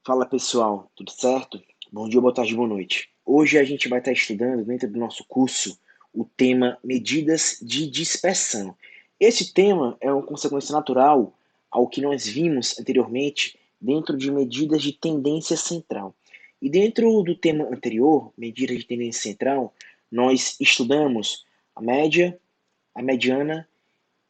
Fala pessoal, tudo certo? Bom dia, boa tarde, boa noite. Hoje a gente vai estar estudando dentro do nosso curso o tema medidas de dispersão. Esse tema é uma consequência natural ao que nós vimos anteriormente dentro de medidas de tendência central. E dentro do tema anterior, medidas de tendência central, nós estudamos a média, a mediana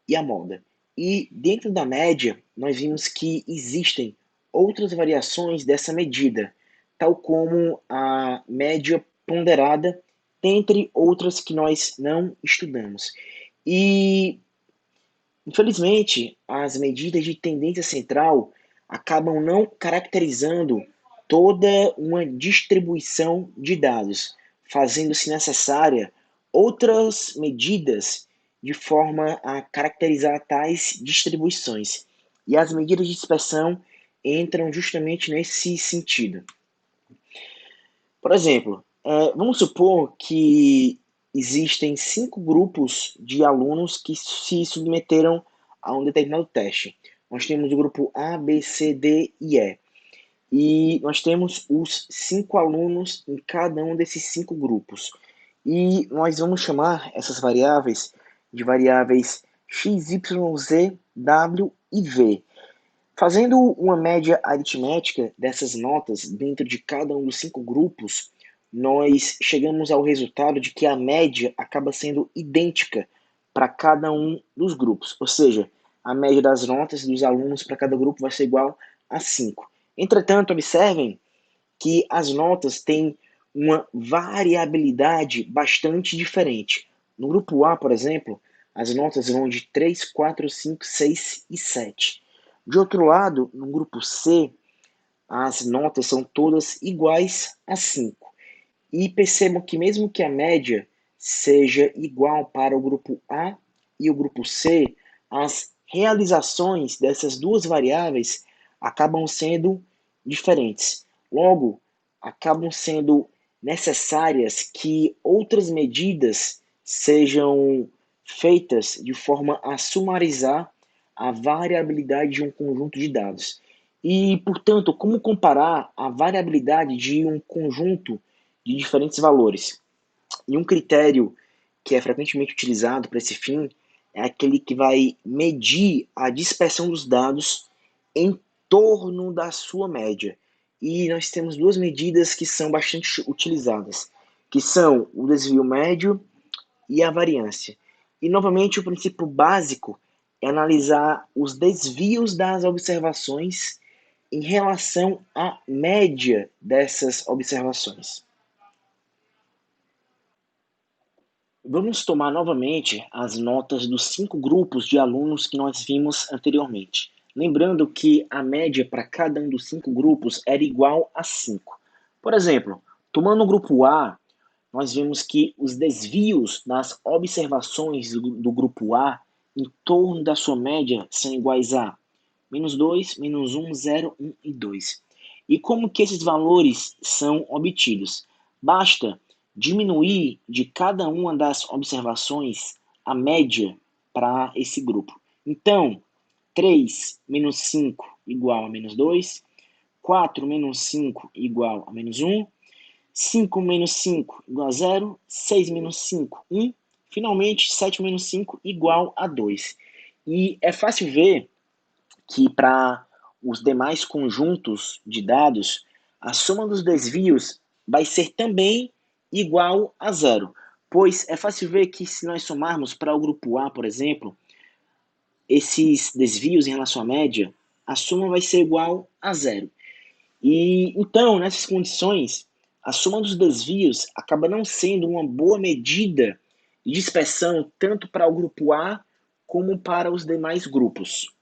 e a moda. E dentro da média, nós vimos que existem outras variações dessa medida, tal como a média ponderada, entre outras que nós não estudamos. E, infelizmente, as medidas de tendência central acabam não caracterizando toda uma distribuição de dados, fazendo-se necessária outras medidas de forma a caracterizar tais distribuições. E as medidas de dispersão entram justamente nesse sentido. Por exemplo, vamos supor que existem 5 grupos de alunos que se submeteram a um determinado teste. Nós temos o grupo A, B, C, D e E. E nós temos os 5 alunos em cada um desses 5 grupos. E nós vamos chamar essas variáveis de variáveis x, y, z, w e v. Fazendo uma média aritmética dessas notas dentro de cada um dos 5 grupos, nós chegamos ao resultado de que a média acaba sendo idêntica para cada um dos grupos. Ou seja, a média das notas dos alunos para cada grupo vai ser igual a 5. Entretanto, observem que as notas têm uma variabilidade bastante diferente. No grupo A, por exemplo, as notas vão de 3, 4, 5, 6 e 7. De outro lado, no grupo C, as notas são todas iguais a 5. E percebam que mesmo que a média seja igual para o grupo A e o grupo C, as realizações dessas duas variáveis acabam sendo diferentes. Logo, acabam sendo necessárias que outras medidas sejam feitas de forma a sumarizar a variabilidade de um conjunto de dados. E, portanto, como comparar a variabilidade de um conjunto de diferentes valores? E um critério que é frequentemente utilizado para esse fim é aquele que vai medir a dispersão dos dados em torno da sua média. E nós temos duas medidas que são bastante utilizadas, que são o desvio médio e a variância. E, novamente, o princípio básico é analisar os desvios das observações em relação à média dessas observações. Vamos tomar novamente as notas dos 5 grupos de alunos que nós vimos anteriormente. Lembrando que a média para cada um dos 5 grupos era igual a 5. Por exemplo, tomando o grupo A, nós vimos que os desvios das observações do grupo A em torno da sua média são iguais a menos 2, menos 1, 0, 1 e 2. E como que esses valores são obtidos? Basta diminuir de cada uma das observações a média para esse grupo. Então, 3 menos 5 igual a menos 2, 4 menos 5 igual a menos 1, 5 menos 5 igual a 0, 6 menos 5, 1, finalmente 7 menos 5 igual a 2. E é fácil ver que para os demais conjuntos de dados, a soma dos desvios vai ser também igual a zero, pois é fácil ver que se nós somarmos para o grupo A, por exemplo, esses desvios em relação à média, a soma vai ser igual a zero. E então, nessas condições, a soma dos desvios acaba não sendo uma boa medida de dispersão tanto para o grupo A como para os demais grupos.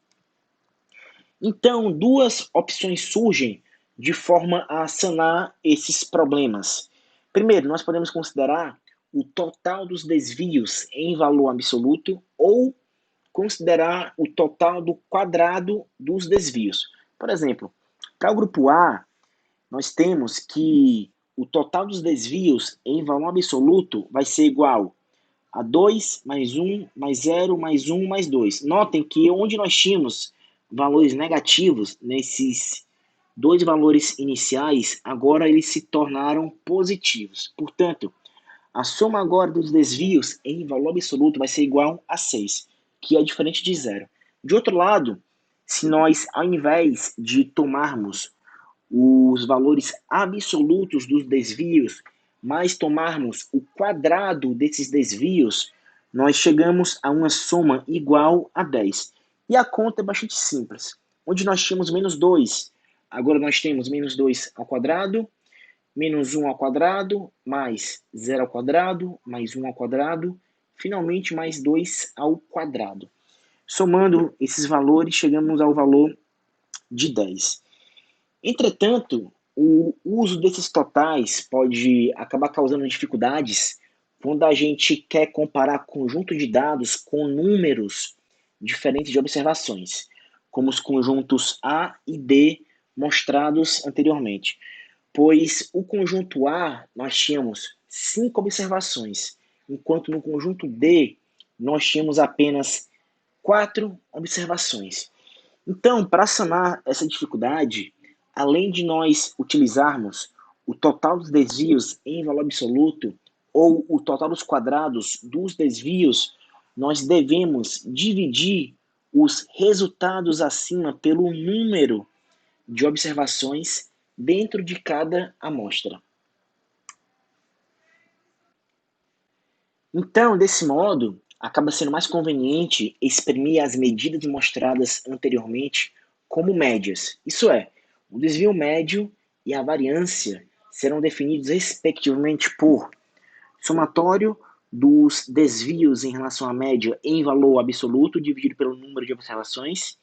Então, duas opções surgem de forma a sanar esses problemas. Primeiro, nós podemos considerar o total dos desvios em valor absoluto ou considerar o total do quadrado dos desvios. Por exemplo, para o grupo A, nós temos que o total dos desvios em valor absoluto vai ser igual a 2 mais 1 mais 0 mais 1 mais 2. Notem que onde nós tínhamos valores negativos dois valores iniciais, agora eles se tornaram positivos. Portanto, a soma agora dos desvios em valor absoluto vai ser igual a 6, que é diferente de zero. De outro lado, se nós, ao invés de tomarmos os valores absolutos dos desvios, mas tomarmos o quadrado desses desvios, nós chegamos a uma soma igual a 10. E a conta é bastante simples. Onde nós tínhamos menos 2, agora nós temos menos 2 ao quadrado, menos 1 ao quadrado, mais 0 ao quadrado, mais 1 ao quadrado, finalmente mais 2 ao quadrado. Somando esses valores, chegamos ao valor de 10. Entretanto, o uso desses totais pode acabar causando dificuldades quando a gente quer comparar conjunto de dados com números diferentes de observações, como os conjuntos A e D mostrados anteriormente. Pois o conjunto A nós tínhamos 5 observações, enquanto no conjunto D nós tínhamos apenas 4 observações. Então, para sanar essa dificuldade, além de nós utilizarmos o total dos desvios em valor absoluto ou o total dos quadrados dos desvios, nós devemos dividir os resultados acima pelo número de observações dentro de cada amostra. Então, desse modo, acaba sendo mais conveniente exprimir as medidas mostradas anteriormente como médias. Isso é, o desvio médio e a variância serão definidos respectivamente por somatório dos desvios em relação à média em valor absoluto dividido pelo número de observações,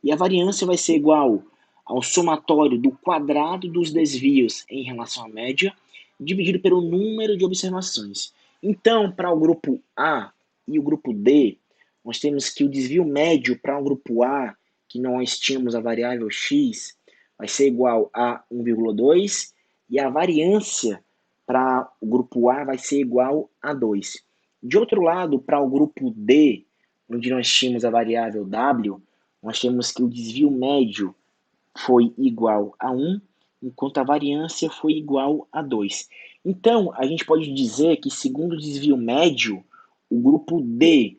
e a variância vai ser igual ao somatório do quadrado dos desvios em relação à média dividido pelo número de observações. Então, para o grupo A e o grupo D, nós temos que o desvio médio para o grupo A, que nós tínhamos a variável x, vai ser igual a 1,2, e a variância para o grupo A vai ser igual a 2. De outro lado, para o grupo D, onde nós tínhamos a variável w, nós temos que o desvio médio foi igual a 1, enquanto a variância foi igual a 2. Então, a gente pode dizer que, segundo o desvio médio, o grupo D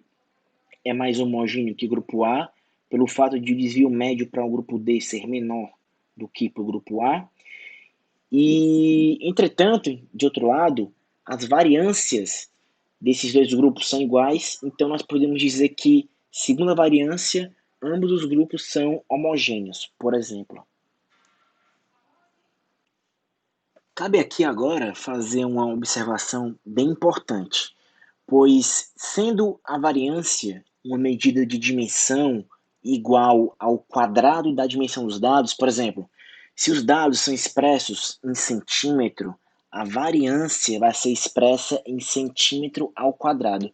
é mais homogêneo que o grupo A, pelo fato de o desvio médio para o grupo D ser menor do que para o grupo A. E, entretanto, de outro lado, as variâncias desses dois grupos são iguais, então nós podemos dizer que, segundo a variância, ambos os grupos são homogêneos, por exemplo. Cabe aqui agora fazer uma observação bem importante, pois, sendo a variância uma medida de dimensão igual ao quadrado da dimensão dos dados, por exemplo, se os dados são expressos em centímetro, a variância vai ser expressa em centímetro ao quadrado.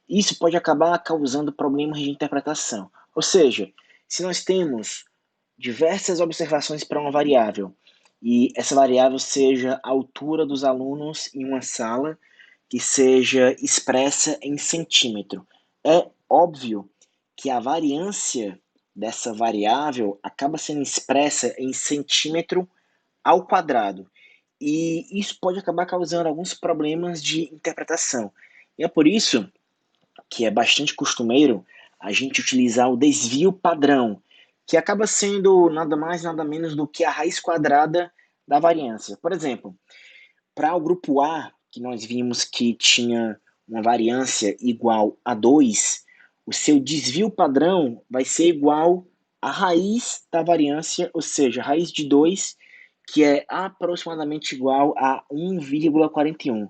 Isso pode acabar causando problemas de interpretação. Ou seja, se nós temos diversas observações para uma variável e essa variável seja a altura dos alunos em uma sala que seja expressa em centímetro, é óbvio que a variância dessa variável acaba sendo expressa em centímetro ao quadrado. E isso pode acabar causando alguns problemas de interpretação. E é por isso que é bastante costumeiro a gente utilizar o desvio padrão, que acaba sendo nada mais, nada menos do que a raiz quadrada da variância. Por exemplo, para o grupo A, que nós vimos que tinha uma variância igual a 2, o seu desvio padrão vai ser igual à raiz da variância, ou seja, a raiz de 2, que é aproximadamente igual a 1,41.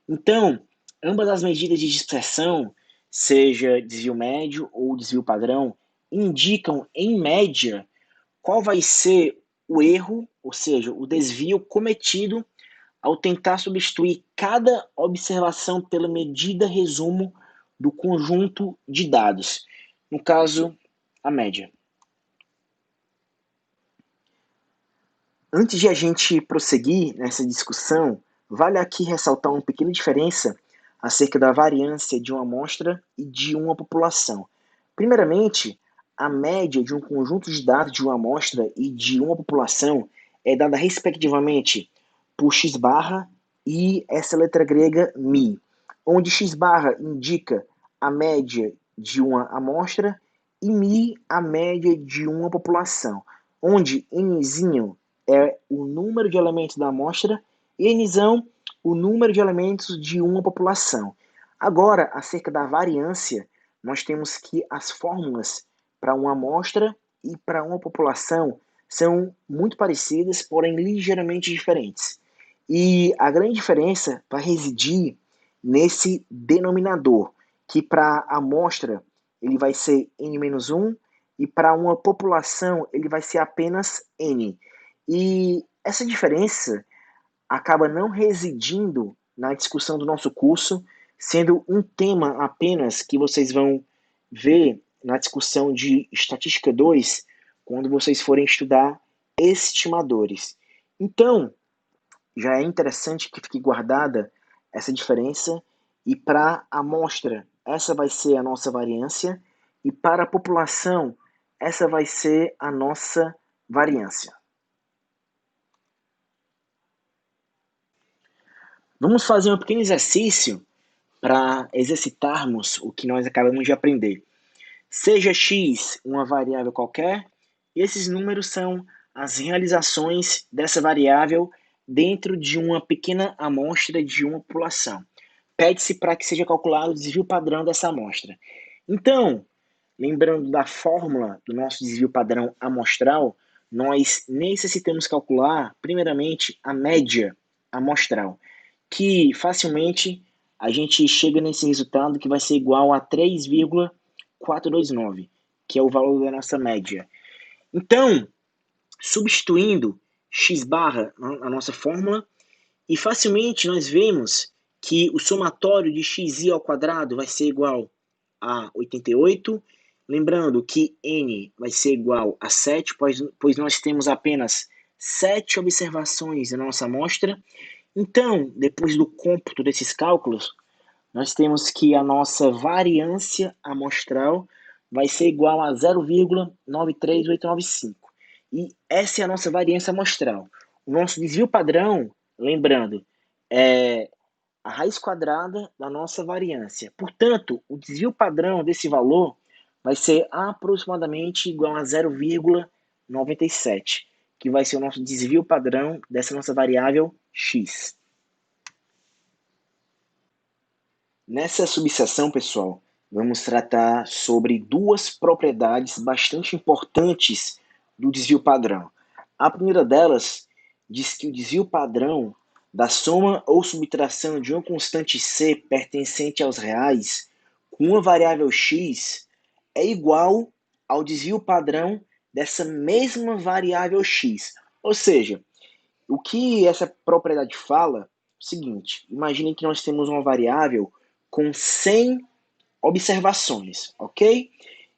Então, ambas as medidas de dispersão, seja desvio médio ou desvio padrão, indicam, em média, qual vai ser o erro, ou seja, o desvio cometido ao tentar substituir cada observação pela medida resumo do conjunto de dados, no caso, a média. Antes de a gente prosseguir nessa discussão, vale aqui ressaltar uma pequena diferença acerca da variância de uma amostra e de uma população. Primeiramente, a média de um conjunto de dados de uma amostra e de uma população é dada respectivamente por x barra e essa letra grega mi, onde x barra indica a média de uma amostra e mi a média de uma população, onde nzinho é o número de elementos da amostra e nzão o número de elementos de uma população. Agora, acerca da variância, nós temos que as fórmulas para uma amostra e para uma população são muito parecidas, porém ligeiramente diferentes. E a grande diferença vai residir nesse denominador, que para a amostra ele vai ser n-1 e para uma população ele vai ser apenas n. E essa diferença acaba não residindo na discussão do nosso curso, sendo um tema apenas que vocês vão ver na discussão de Estatística 2, quando vocês forem estudar estimadores. Então, já é interessante que fique guardada essa diferença, e para a amostra, essa vai ser a nossa variância, e para a população, essa vai ser a nossa variância. Vamos fazer um pequeno exercício para exercitarmos o que nós acabamos de aprender. Seja x uma variável qualquer, e esses números são as realizações dessa variável dentro de uma pequena amostra de uma população. Pede-se para que seja calculado o desvio padrão dessa amostra. Então, lembrando da fórmula do nosso desvio padrão amostral, nós necessitamos calcular, primeiramente, a média amostral, que facilmente a gente chega nesse resultado que vai ser igual a 3,429, que é o valor da nossa média. Então, substituindo x barra na nossa fórmula, e facilmente nós vemos que o somatório de xi ao quadrado vai ser igual a 88, lembrando que n vai ser igual a 7, pois nós temos apenas 7 observações na nossa amostra. Então, depois do cômputo desses cálculos, nós temos que a nossa variância amostral vai ser igual a 0,93895. E essa é a nossa variância amostral. O nosso desvio padrão, lembrando, é a raiz quadrada da nossa variância. Portanto, o desvio padrão desse valor vai ser aproximadamente igual a 0,97, que vai ser o nosso desvio padrão dessa nossa variável x. Nessa subseção, pessoal, vamos tratar sobre duas propriedades bastante importantes do desvio padrão. A primeira delas diz que o desvio padrão da soma ou subtração de uma constante c pertencente aos reais com uma variável x é igual ao desvio padrão dessa mesma variável x. Ou seja, o que essa propriedade fala é o seguinte: imaginem que nós temos uma variável com 100 observações, ok?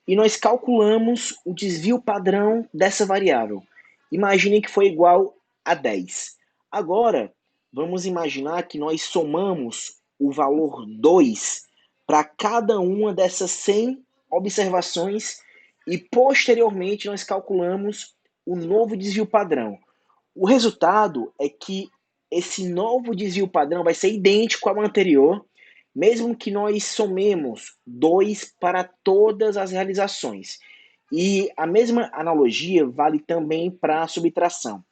E nós calculamos o desvio padrão dessa variável. Imaginem que foi igual a 10. Agora, vamos imaginar que nós somamos o valor 2 para cada uma dessas 100 observações e, posteriormente, nós calculamos o novo desvio padrão. O resultado é que esse novo desvio padrão vai ser idêntico ao anterior, mesmo que nós somemos 2 para todas as realizações. E a mesma analogia vale também para a subtração.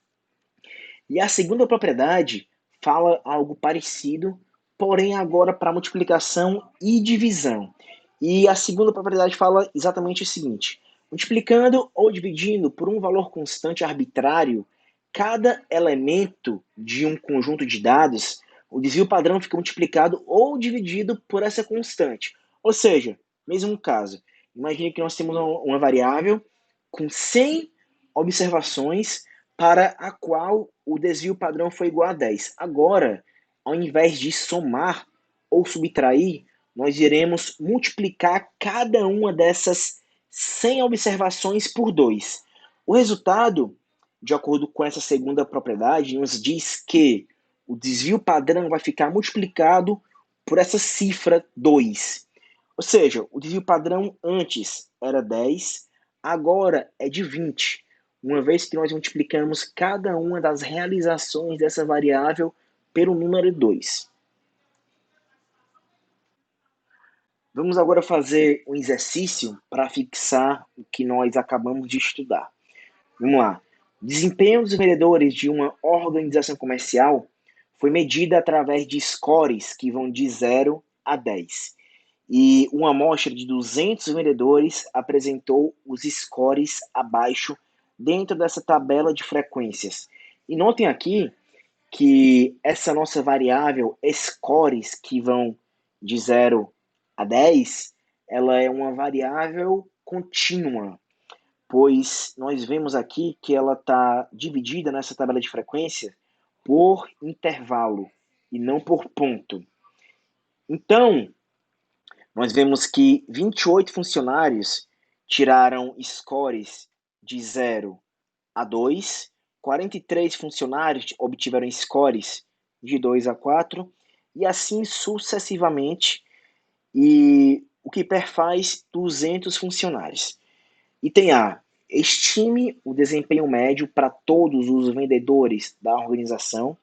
E a segunda propriedade fala algo parecido, porém agora para multiplicação e divisão. E a segunda propriedade fala exatamente o seguinte: multiplicando ou dividindo por um valor constante arbitrário cada elemento de um conjunto de dados, o desvio padrão fica multiplicado ou dividido por essa constante. Ou seja, mesmo caso, imagine que nós temos uma variável com 100 observações para a qual o desvio padrão foi igual a 10. Agora, ao invés de somar ou subtrair, nós iremos multiplicar cada uma dessas 100 observações por 2. O resultado, de acordo com essa segunda propriedade, nos diz que o desvio padrão vai ficar multiplicado por essa cifra 2. Ou seja, o desvio padrão antes era 10, agora é de 20, uma vez que nós multiplicamos cada uma das realizações dessa variável pelo número 2. Vamos agora fazer um exercício para fixar o que nós acabamos de estudar. Vamos lá. O desempenho dos vendedores de uma organização comercial foi medido através de scores que vão de 0 a 10. E uma amostra de 200 vendedores apresentou os scores abaixo dentro dessa tabela de frequências. E notem aqui que essa nossa variável scores, que vão de 0 a 10, ela é uma variável contínua, pois nós vemos aqui que ela está dividida nessa tabela de frequência por intervalo e não por ponto. Então, nós vemos que 28 funcionários tiraram scores de 0 a 2, 43 funcionários obtiveram scores de 2 a 4, e assim sucessivamente, e o que perfaz 200 funcionários. Item A. Estime o desempenho médio para todos os vendedores da organização.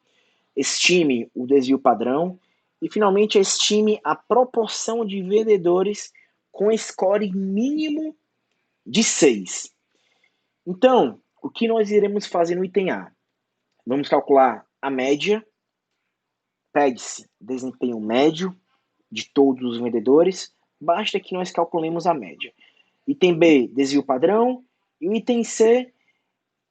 Estime o desvio padrão. E, finalmente, estime a proporção de vendedores com score mínimo de 6. Então, o que nós iremos fazer no item A? Vamos calcular a média. Pede-se desempenho médio de todos os vendedores. Basta que nós calculemos a média. Item B, desvio padrão. E o item C,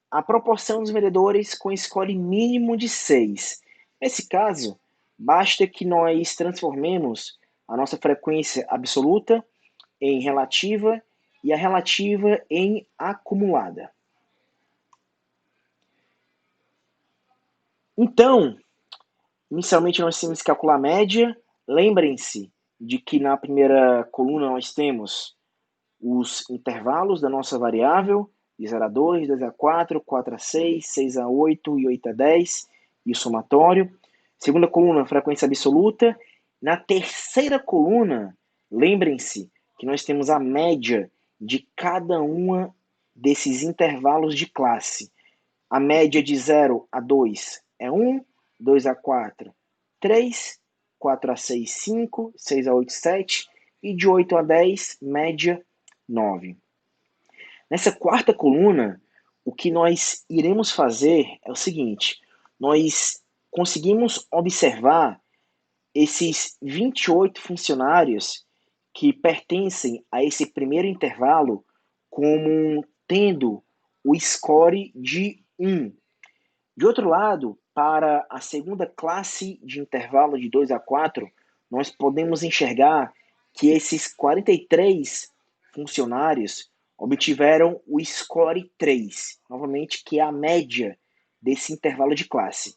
a proporção dos vendedores com score mínimo de 6. Nesse caso, basta que nós transformemos a nossa frequência absoluta em relativa e a relativa em acumulada. Então, inicialmente nós temos que calcular a média. Lembrem-se de que na primeira coluna nós temos os intervalos da nossa variável, de 0 a 2, 2 a 4, 4 a 6, 6 a 8 e 8 a 10, e o somatório. Segunda coluna, frequência absoluta. Na terceira coluna, lembrem-se que nós temos a média de cada uma desses intervalos de classe. A média de 0 a 2 é 1, 2 a 4, 3, 4 a 6, 5, 6 a 8, 7, e de 8 a 10, média 9. Nessa quarta coluna, o que nós iremos fazer é o seguinte: nós conseguimos observar esses 28 funcionários que pertencem a esse primeiro intervalo como tendo o score de 1. De outro lado, para a segunda classe de intervalo de 2 a 4, nós podemos enxergar que esses 43 funcionários obtiveram o score 3, novamente, que é a média desse intervalo de classe,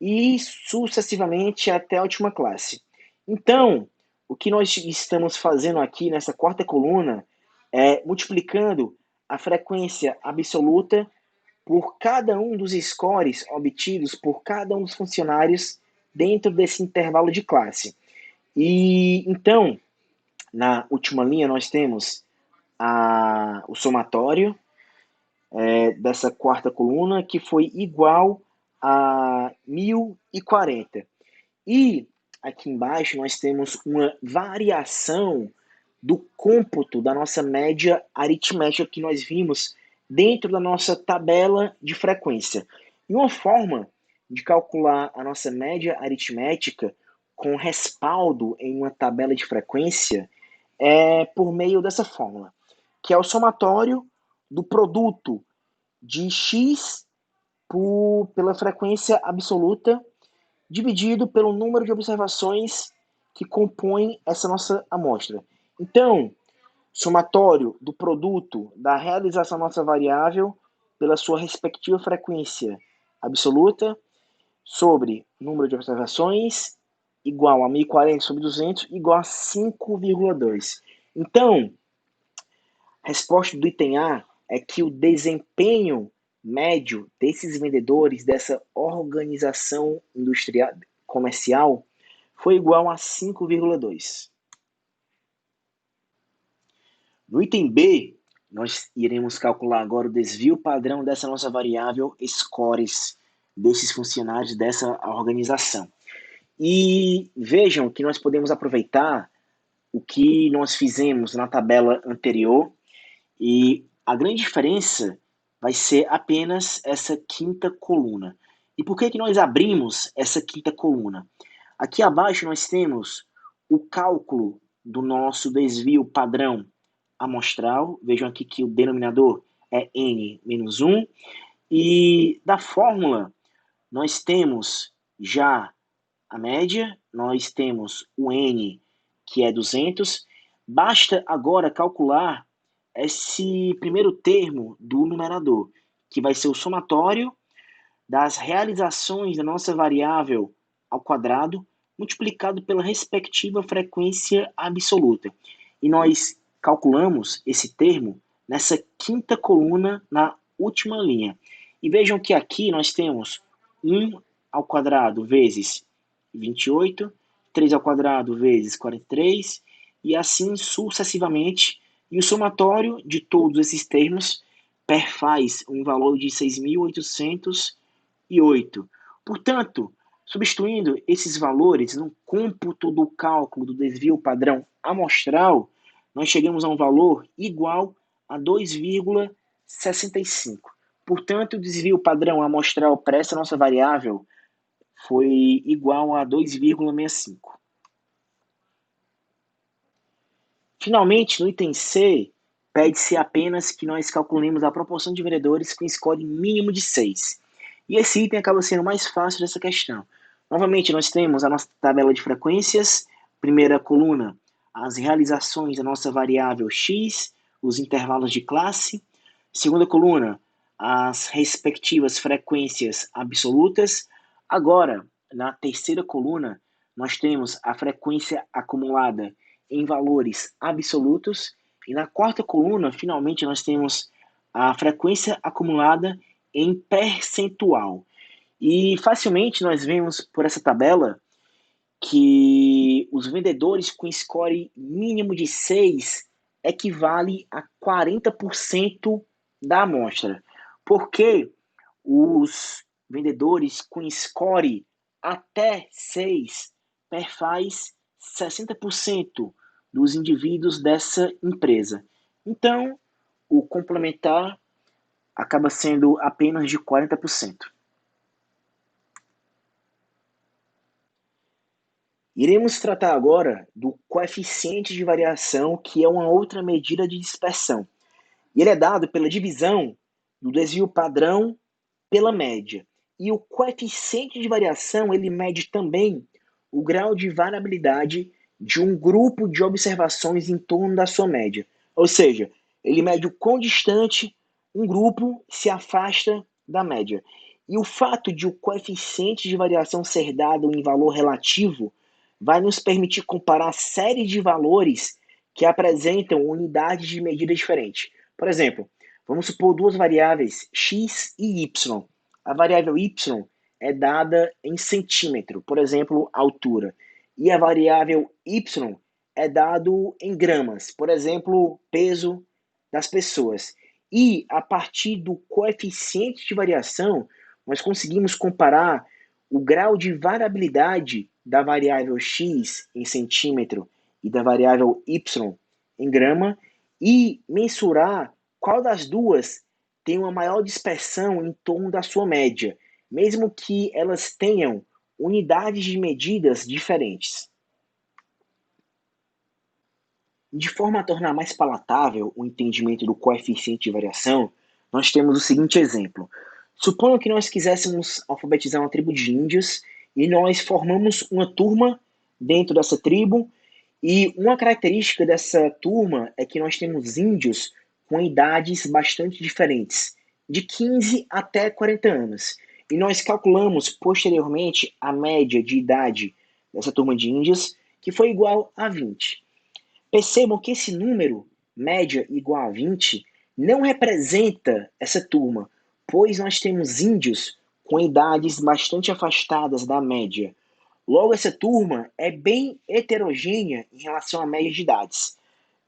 e sucessivamente até a última classe. Então, o que nós estamos fazendo aqui nessa quarta coluna é multiplicando a frequência absoluta por cada um dos scores obtidos por cada um dos funcionários dentro desse intervalo de classe. E então, na última linha, nós temos o somatório dessa quarta coluna, que foi igual a 1040. E aqui embaixo nós temos uma variação do cômputo da nossa média aritmética que nós vimos dentro da nossa tabela de frequência. E uma forma de calcular a nossa média aritmética com respaldo em uma tabela de frequência é por meio dessa fórmula, que é o somatório do produto de x pela frequência absoluta dividido pelo número de observações que compõem essa nossa amostra. Então, somatório do produto da realização da nossa variável pela sua respectiva frequência absoluta sobre número de observações igual a 1040 sobre 200 igual a 5,2. Então, a resposta do item A é que o desempenho médio desses vendedores dessa organização industrial comercial foi igual a 5,2. No item B, Nós iremos calcular agora o desvio padrão dessa nossa variável scores desses funcionários dessa organização. E vejam que nós podemos aproveitar o que nós fizemos na tabela anterior e a grande diferença vai ser apenas essa quinta coluna. E por que nós abrimos essa quinta coluna? Aqui abaixo nós temos o cálculo do nosso desvio padrão amostral. Vejam aqui que o denominador é n-1. E da fórmula nós temos já a média, nós temos o n, que é 200. Basta agora calcular esse primeiro termo do numerador, que vai ser o somatório das realizações da nossa variável ao quadrado, multiplicado pela respectiva frequência absoluta. E nós calculamos esse termo nessa quinta coluna, na última linha. E vejam que aqui nós temos 1 ao quadrado vezes 28, 3 ao quadrado vezes 43, e assim sucessivamente. E o somatório de todos esses termos perfaz um valor de 6.808. Portanto, substituindo esses valores no cômputo do cálculo do desvio padrão amostral, nós chegamos a um valor igual a 2,65. Portanto, o desvio padrão amostral para essa nossa variável foi igual a 2,65. Finalmente, no item C, pede-se apenas que nós calculemos a proporção de vendedores com score mínimo de 6. E esse item acaba sendo mais fácil dessa questão. Novamente, nós temos a nossa tabela de frequências, primeira coluna, as realizações da nossa variável x, os intervalos de classe. Segunda coluna, as respectivas frequências absolutas. Agora, na terceira coluna, nós temos a frequência acumulada em valores absolutos. E na quarta coluna, finalmente, nós temos a frequência acumulada em percentual. E facilmente nós vemos por essa tabela que os vendedores com score mínimo de 6 equivale a 40% da amostra, porque os vendedores com score até 6 perfaz 60% dos indivíduos dessa empresa. Então, o complementar acaba sendo apenas de 40%. Iremos tratar agora do coeficiente de variação, que é uma outra medida de dispersão. E ele é dado pela divisão do desvio padrão pela média. E o coeficiente de variação, ele mede também o grau de variabilidade de um grupo de observações em torno da sua média. Ou seja, ele mede o quão distante um grupo se afasta da média. E o fato de o coeficiente de variação ser dado em valor relativo vai nos permitir comparar séries de valores que apresentam unidades de medida diferentes. Por exemplo, vamos supor duas variáveis x e y. A variável y é dada em centímetro, por exemplo, altura. E a variável y é dado em gramas, por exemplo, peso das pessoas. E a partir do coeficiente de variação, nós conseguimos comparar o grau de variabilidade da variável x em centímetro e da variável y em grama e mensurar qual das duas tem uma maior dispersão em torno da sua média, mesmo que elas tenham unidades de medidas diferentes. De forma a tornar mais palatável o entendimento do coeficiente de variação, nós temos o seguinte exemplo. Suponha que nós quiséssemos alfabetizar uma tribo de índios e nós formamos uma turma dentro dessa tribo, e uma característica dessa turma é que nós temos índios com idades bastante diferentes, de 15 até 40 anos. E nós calculamos posteriormente a média de idade dessa turma de índios, que foi igual a 20. Percebam que esse número, média igual a 20, não representa essa turma, pois nós temos índios com idades bastante afastadas da média. Logo, essa turma é bem heterogênea em relação à média de idades.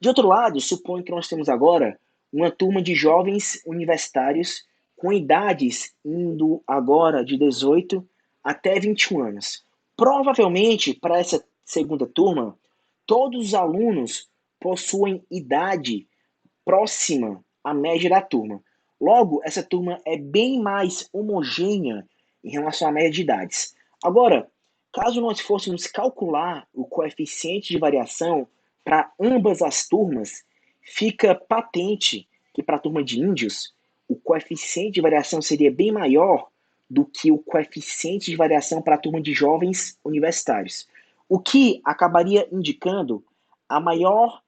De outro lado, suponho que nós temos agora uma turma de jovens universitários com idades indo agora de 18 até 21 anos. Provavelmente, para essa segunda turma, todos os alunos possuem idade próxima à média da turma. Logo, essa turma é bem mais homogênea em relação à média de idades. Agora, caso nós fôssemos calcular o coeficiente de variação para ambas as turmas, fica patente que para a turma de índios, o coeficiente de variação seria bem maior do que o coeficiente de variação para a turma de jovens universitários, o que acabaria indicando a maior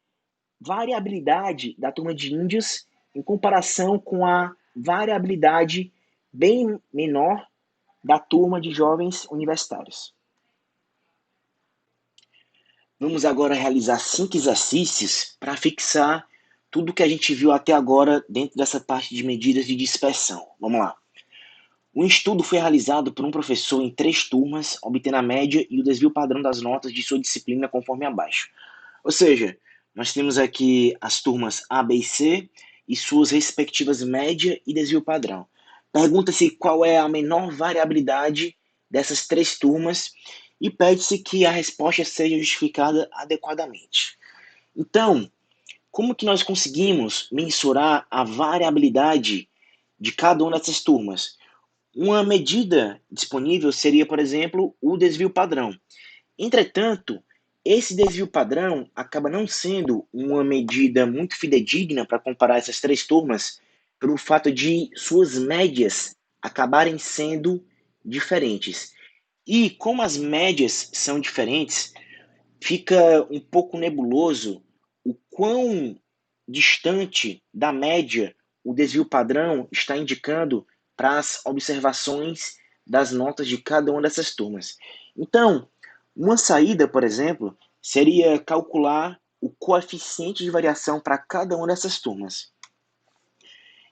variabilidade da turma de índios em comparação com a variabilidade bem menor da turma de jovens universitários. Vamos agora realizar 5 exercícios para fixar tudo que a gente viu até agora dentro dessa parte de medidas de dispersão. Vamos lá. Um estudo foi realizado por um professor em 3 turmas, obtendo a média e o desvio padrão das notas de sua disciplina conforme abaixo. Ou seja, nós temos aqui as turmas A, B e C e suas respectivas média e desvio padrão. Pergunta-se qual é a menor variabilidade dessas 3 turmas e pede-se que a resposta seja justificada adequadamente. Então, como que nós conseguimos mensurar a variabilidade de cada uma dessas turmas? Uma medida disponível seria, por exemplo, o desvio padrão. Entretanto, esse desvio padrão acaba não sendo uma medida muito fidedigna para comparar essas 3 turmas, pelo fato de suas médias acabarem sendo diferentes. E como as médias são diferentes, fica um pouco nebuloso o quão distante da média o desvio padrão está indicando para as observações das notas de cada uma dessas turmas. Então, uma saída, por exemplo, seria calcular o coeficiente de variação para cada uma dessas turmas.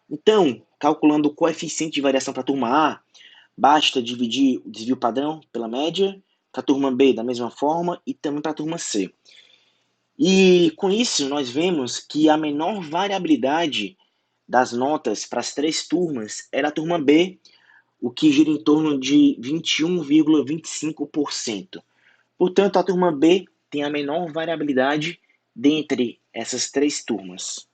Então, calculando o coeficiente de variação para a turma A, basta dividir o desvio padrão pela média, para a turma B da mesma forma e também para a turma C. E com isso nós vemos que a menor variabilidade das notas para as 3 turmas era a turma B, o que gira em torno de 21,25%. Portanto, a turma B tem a menor variabilidade dentre essas 3 turmas.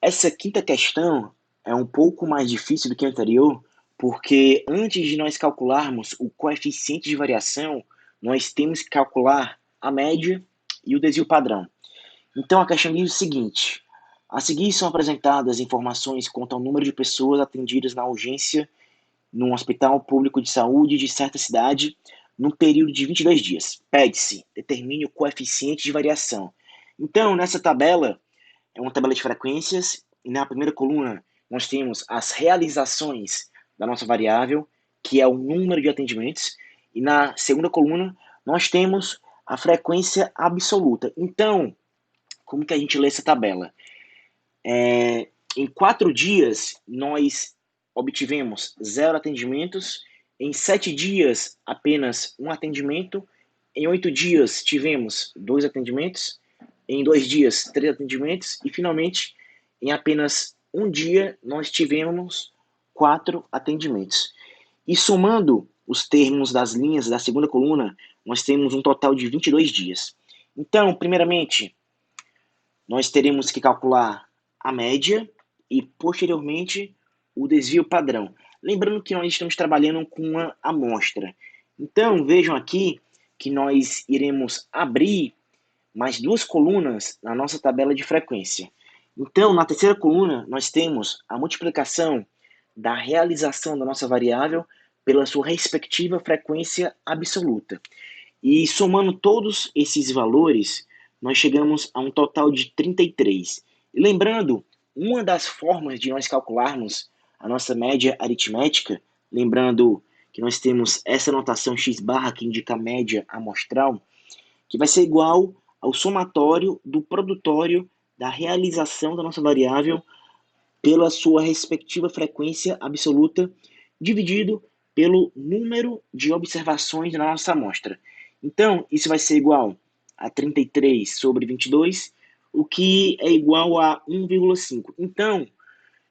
Essa quinta questão é um pouco mais difícil do que a anterior, porque antes de nós calcularmos o coeficiente de variação, nós temos que calcular a média e o desvio padrão. Então a questão diz o seguinte: a seguir são apresentadas informações quanto ao número de pessoas atendidas na urgência num hospital público de saúde de certa cidade num período de 22 dias. Pede-se, determine o coeficiente de variação. Então, nessa tabela, é uma tabela de frequências, e na primeira coluna nós temos as realizações da nossa variável, que é o número de atendimentos, e na segunda coluna nós temos a frequência absoluta. Então, como que a gente lê essa tabela? Em 4 dias, nós obtivemos 0 atendimentos, em 7 dias, apenas 1 atendimento, em 8 dias, tivemos 2 atendimentos, em 2 dias, 3 atendimentos, e finalmente, em apenas 1 dia, nós tivemos 4 atendimentos. E somando os termos das linhas da segunda coluna, nós temos um total de 22 dias. Então, primeiramente, nós teremos que calcular a média e, posteriormente, o desvio padrão. Lembrando que nós estamos trabalhando com uma amostra. Então, vejam aqui que nós iremos abrir mais 2 colunas na nossa tabela de frequência. Então, na terceira coluna, nós temos a multiplicação da realização da nossa variável pela sua respectiva frequência absoluta. E somando todos esses valores, nós chegamos a um total de 33. E lembrando, uma das formas de nós calcularmos a nossa média aritmética, lembrando que nós temos essa notação x barra que indica a média amostral, que vai ser igual ao somatório do produtório da realização da nossa variável pela sua respectiva frequência absoluta, dividido pelo número de observações na nossa amostra. Então, isso vai ser igual a 33 sobre 22, o que é igual a 1,5. Então,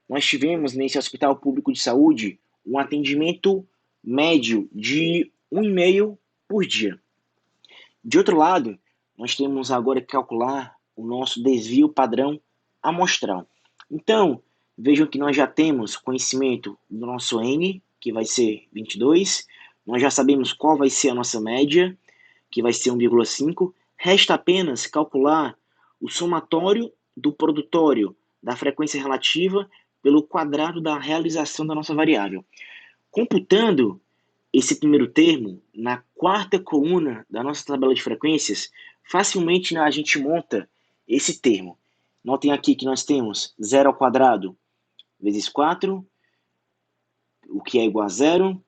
nós tivemos nesse hospital público de saúde um atendimento médio de 1,5 por dia. De outro lado, nós temos agora que calcular o nosso desvio padrão amostral. Então, vejam que nós já temos conhecimento do nosso N, que vai ser 22, nós já sabemos qual vai ser a nossa média, que vai ser 1,5, resta apenas calcular o somatório do produtório da frequência relativa pelo quadrado da realização da nossa variável. Computando esse primeiro termo na quarta coluna da nossa tabela de frequências, facilmente a gente monta esse termo. Notem aqui que nós temos 0 ao quadrado vezes 4, o que é igual a 0.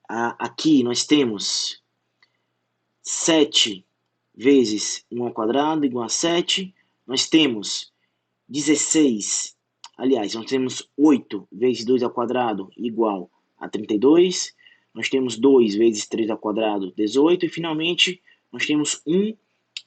Aqui nós temos 7 vezes 1 ao quadrado igual a 7. Nós temos 16, aliás, nós temos 8 vezes 2 ao quadrado igual a 32. Nós temos 2 vezes 3 ao quadrado, 18. E, finalmente, nós temos 1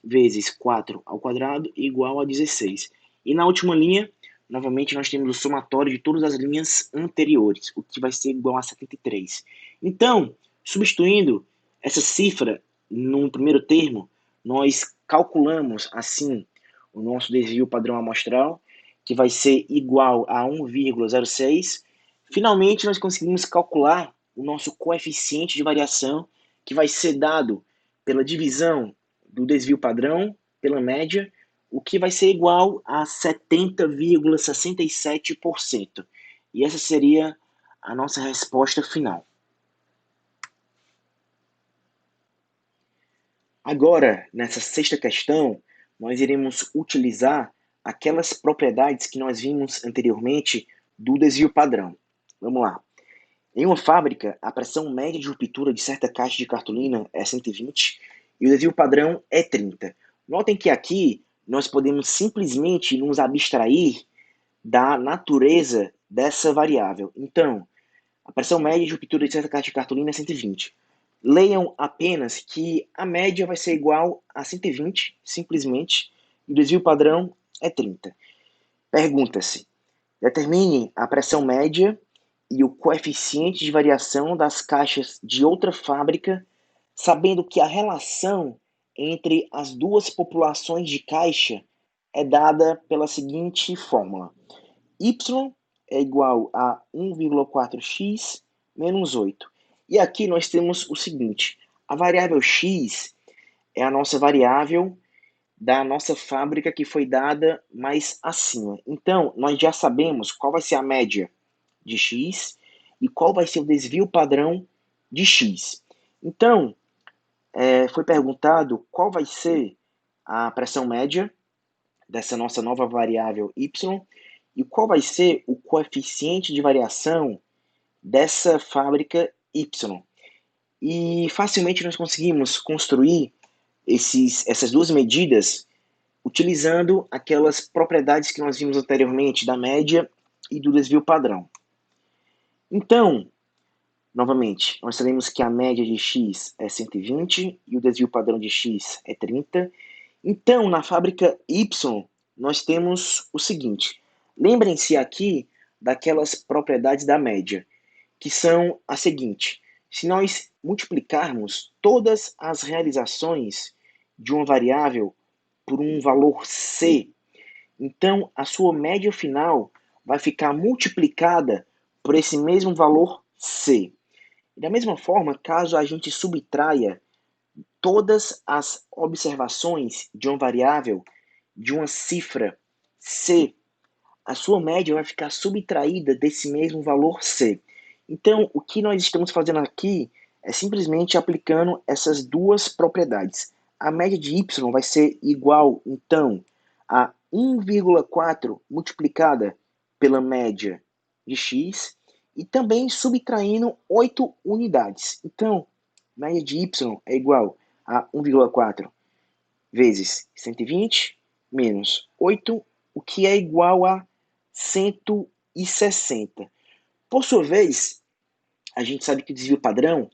vezes 4 ao quadrado igual a 16. E na última linha, novamente, nós temos o somatório de todas as linhas anteriores, o que vai ser igual a 73. Então, substituindo essa cifra no primeiro termo, nós calculamos, assim, o nosso desvio padrão amostral, que vai ser igual a 1,06. Finalmente, nós conseguimos calcular o nosso coeficiente de variação, que vai ser dado pela divisão do desvio padrão pela média, o que vai ser igual a 70,67%. E essa seria a nossa resposta final. Agora, nessa sexta questão, nós iremos utilizar aquelas propriedades que nós vimos anteriormente do desvio padrão. Vamos lá. Em uma fábrica, a pressão média de ruptura de certa caixa de cartolina é 120 e o desvio padrão é 30. Notem que aqui nós podemos simplesmente nos abstrair da natureza dessa variável. Então, a pressão média de ruptura de certa caixa de cartolina é 120. Leiam apenas que a média vai ser igual a 120, simplesmente, e o desvio padrão é 30. Pergunta-se: determine a pressão média e o coeficiente de variação das caixas de outra fábrica, sabendo que a relação entre as duas populações de caixa é dada pela seguinte fórmula: y é igual a 1,4x menos 8. E aqui nós temos o seguinte: a variável x é a nossa variável da nossa fábrica que foi dada mais acima. Então, nós já sabemos qual vai ser a média de x e qual vai ser o desvio padrão de x. Então, foi perguntado qual vai ser a pressão média dessa nossa nova variável y e qual vai ser o coeficiente de variação dessa fábrica y. E facilmente nós conseguimos construir essas duas medidas utilizando aquelas propriedades que nós vimos anteriormente da média e do desvio padrão. Então, novamente, nós sabemos que a média de x é 120 e o desvio padrão de x é 30. Então, na fábrica y, nós temos o seguinte: lembrem-se aqui daquelas propriedades da média, que são a seguinte: se nós multiplicarmos todas as realizações de uma variável por um valor c, então a sua média final vai ficar multiplicada por esse mesmo valor c. E da mesma forma, caso a gente subtraia todas as observações de uma variável de uma cifra c, a sua média vai ficar subtraída desse mesmo valor c. Então, o que nós estamos fazendo aqui é simplesmente aplicando essas duas propriedades. A média de y vai ser igual, então, a 1,4 multiplicada pela média de x e também subtraindo 8 unidades. Então, a média de y é igual a 1,4 vezes 120 menos 8, o que é igual a 160. Por sua vez, a gente sabe que o desvio padrão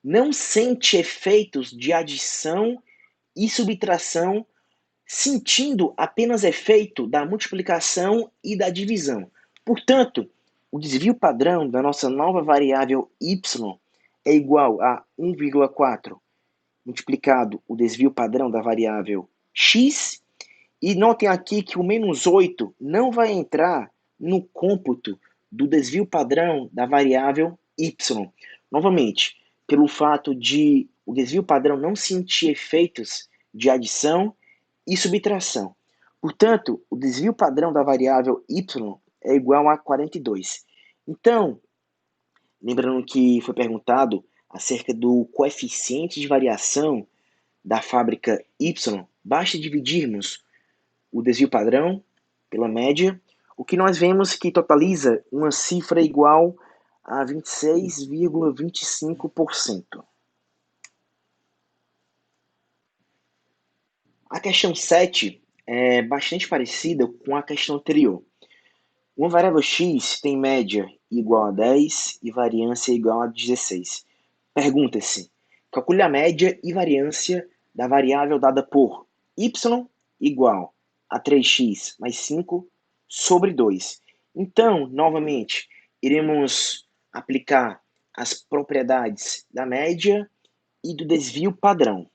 não sente efeitos de adição e subtração sentindo apenas efeito da multiplicação e da divisão. Portanto, o desvio padrão da nossa nova variável y é igual a 1,4 multiplicado o desvio padrão da variável x. E notem aqui que o menos 8 não vai entrar no cômputo do desvio padrão da variável y. Novamente, pelo fato de o desvio padrão não sentir efeitos de adição e subtração. Portanto, o desvio padrão da variável y é igual a 42. Então, lembrando que foi perguntado acerca do coeficiente de variação da fábrica y, basta dividirmos o desvio padrão pela média, o que nós vemos que totaliza uma cifra igual a 26,25%. A questão 7 é bastante parecida com a questão anterior. Uma variável x tem média igual a 10 e variância igual a 16. Pergunta-se, calcule a média e variância da variável dada por y igual a 3x mais 5 sobre 2. Então, novamente, iremos aplicar as propriedades da média e do desvio padrão.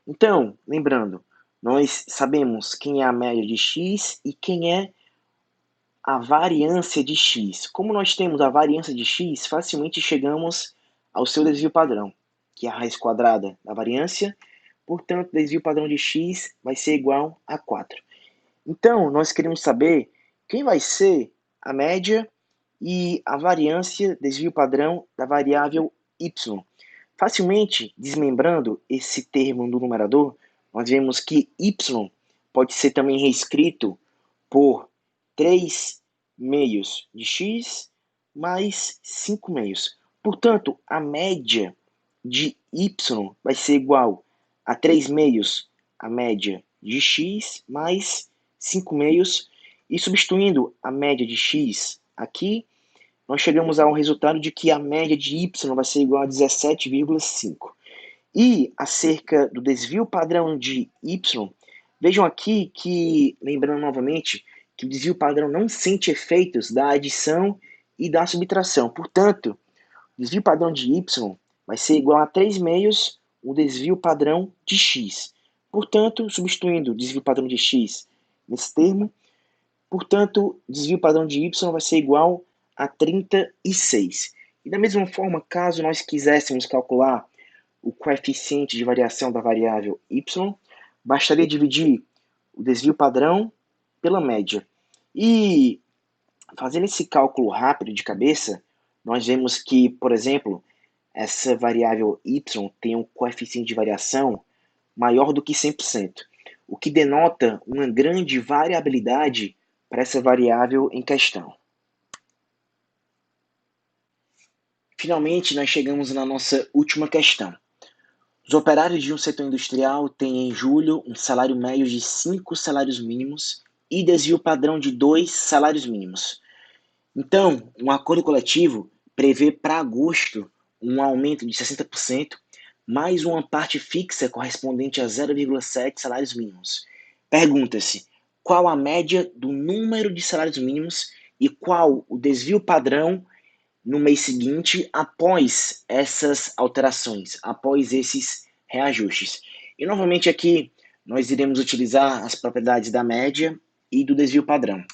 Então, lembrando, nós sabemos quem é a média de x e quem é a variância de x. Como nós temos a variância de x, facilmente chegamos ao seu desvio padrão, que é a raiz quadrada da variância. Portanto, o desvio padrão de x vai ser igual a 4. Então, nós queremos saber quem vai ser a média e a variância, desvio padrão da variável y. Facilmente desmembrando esse termo do numerador, nós vemos que y pode ser também reescrito por 3 meios de x mais 5 meios. Portanto, a média de y vai ser igual a 3 meios a média de x mais 5 meios. E substituindo a média de x aqui, nós chegamos a um resultado de que a média de y vai ser igual a 17,5. E acerca do desvio padrão de y, vejam aqui que, lembrando novamente, que o desvio padrão não sente efeitos da adição e da subtração. Portanto, o desvio padrão de y vai ser igual a 3 meios o desvio padrão de x. Portanto, substituindo o desvio padrão de x nesse termo, portanto, o desvio padrão de y vai ser igual a 36. E da mesma forma, caso nós quiséssemos calcular o coeficiente de variação da variável y, bastaria dividir o desvio padrão pela média. E fazendo esse cálculo rápido de cabeça, nós vemos que, por exemplo, essa variável y tem um coeficiente de variação maior do que 100%, o que denota uma grande variabilidade para essa variável em questão. Finalmente, nós chegamos na nossa última questão. Os operários de um setor industrial têm em julho um salário médio de 5 salários mínimos e desvio padrão de 2 salários mínimos. Então, um acordo coletivo prevê para agosto um aumento de 60%, mais uma parte fixa correspondente a 0,7 salários mínimos. Pergunta-se, qual a média do número de salários mínimos e qual o desvio padrão no mês seguinte após essas alterações, após esses reajustes. E novamente aqui nós iremos utilizar as propriedades da média e do desvio padrão.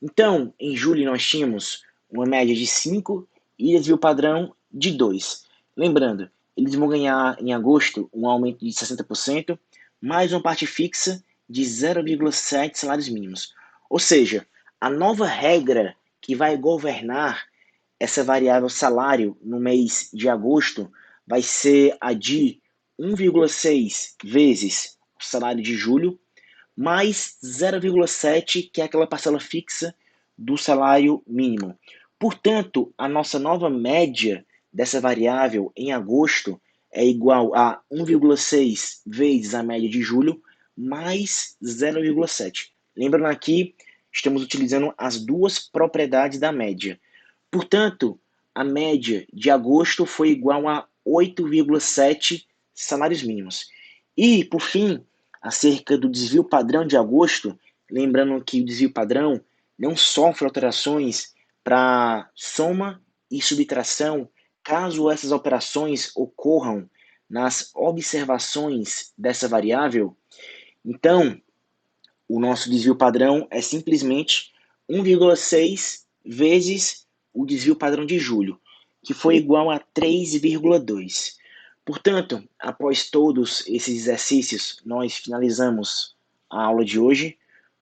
Então, em julho nós tínhamos uma média de 5 e desvio padrão de 2. Lembrando, eles vão ganhar em agosto um aumento de 60%, mais uma parte fixa de 0,7 salários mínimos. Ou seja, a nova regra que vai governar essa variável salário no mês de agosto vai ser a de 1,6 vezes o salário de julho, mais 0,7, que é aquela parcela fixa do salário mínimo. Portanto, a nossa nova média dessa variável em agosto é igual a 1,6 vezes a média de julho, mais 0,7. Lembrando aqui, estamos utilizando as duas propriedades da média. Portanto, a média de agosto foi igual a 8,7 salários mínimos. E, por fim, acerca do desvio padrão de agosto, lembrando que o desvio padrão não sofre alterações para soma e subtração, caso essas operações ocorram nas observações dessa variável. Então, o nosso desvio padrão é simplesmente 1,6 vezes o desvio padrão de julho, que foi igual a 3,2. Portanto, após todos esses exercícios, nós finalizamos a aula de hoje.